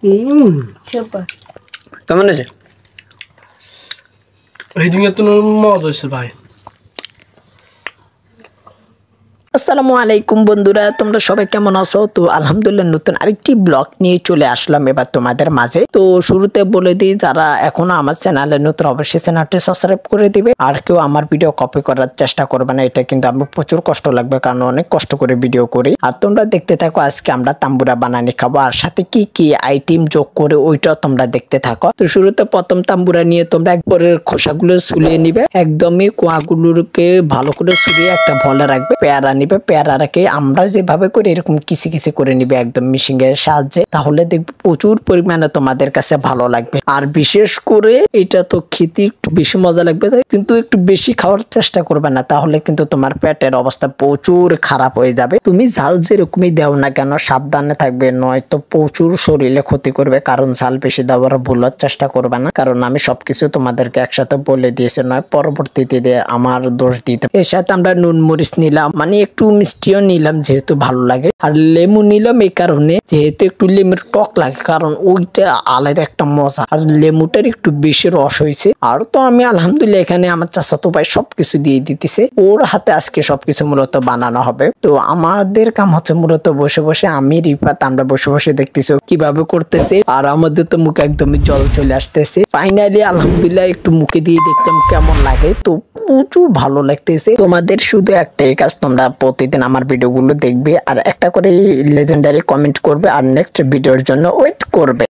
Super কেমন আছে? এই দুনিয়া তো মজা হয়েছে ভাই। আসসালামু আলাইকুম বন্ধুরা, তোমরা সবাই কেমন আছো? তো আলহামদুলিল্লাহ নতুন আরেকটি ব্লগ নিয়ে চলে আসলাম এবার তোমাদের মাঝে। তো শুরুতে বলে দিই, যারা এখনো আমার চ্যানেলে নতুন অবশ্যই চ্যানেলটি সাবস্ক্রাইব করে দিবে। আর কেউ আমার ভিডিও কপি করার চেষ্টা করবে না, এটা কিন্তু আমার প্রচুর কষ্ট লাগবে, কারণ অনেক কষ্ট করে ভিডিও করি। আর তোমরা দেখতে থাকো, আজকে আমরা তাম্বুরা বানানি খাবো, আর সাথে কি কি আইটেম যোগ করে ওইটাও তোমরা দেখতে থাকো। তো শুরুতে প্রথম তাম্বুরা নিয়ে তোমরা একবারের খোসাগুলো ছুলিয়ে নিবে, একদমই কোয়াগুলোকে ভালো করে ছুলিয়ে একটা ভলে রাখবে। পেয়ারা নিবে, পেয়ারাকে আমরা যেভাবে করে এরকম কিসি কিসি করে নিবে একদম মিশিং এর সাহায্যে, তাহলে দেখবে প্রচুর পরিমাণে তোমাদের কাছে ভালো লাগবে। আর বিশেষ করে এটা তো খেতে একটু বেশি মজা লাগবে, কিন্তু একটু বেশি খাওয়ার চেষ্টা করবে না, তাহলে কিন্তু তোমার পেটের অবস্থা প্রচুর খারাপ হয়ে যাবে। তুমি ঝাল যেরকমই দাও না কেন সাবধানে থাকবে, নয়তো প্রচুর শরীরে ক্ষতি করবে। কারণ ঝাল বেশি দেওয়ার ভুলার চেষ্টা করবে না, কারণ আমি সবকিছু তোমাদেরকে একসাথে বলে দিয়েছি, নয় পরবর্তীতে আমার দোষ দিতে। এর সাথে আমরা নুন মরিচ নিলাম, মানে একটু মিষ্টিও নিলাম যেহেতু ভালো লাগে, আর লেবু নিলাম এই কারণে যেহেতু একটু লেবুর টক লাগে, কারণ ওইটা আলাদা একটা মজা, আর লেবুটার একটু বেশি রস হয়েছে। আর তো আমি আলহামদুলিল্লাহ এখানে আমার চাচাতো ভাই সবকিছু দিয়ে দিতেছে, ওর হাতে আজকে সবকিছু মূলত বানানো হবে। তো আমাদের কাম হচ্ছে মূলত বসে বসে, আমি রিফাত আমরা বসে বসে দেখতেছি কিভাবে করতেছে, আর আমাদের তো মুখে একদমই জল চলে আসতেছে। ফাইনালি আলহামদুলিল্লাহ একটু মুখে দিয়ে দেখলাম কেমন লাগে, তো প্রচুর ভালো লাগতেছে। তোমাদের শুধু একটাই কাজ, তোমরা প্রতিদিন আমার ভিডিওগুলো দেখবে আর একটা করে লেজেন্ডারি কমেন্ট করবে, আর নেক্সট ভিডিওর জন্য ওয়েট করবে।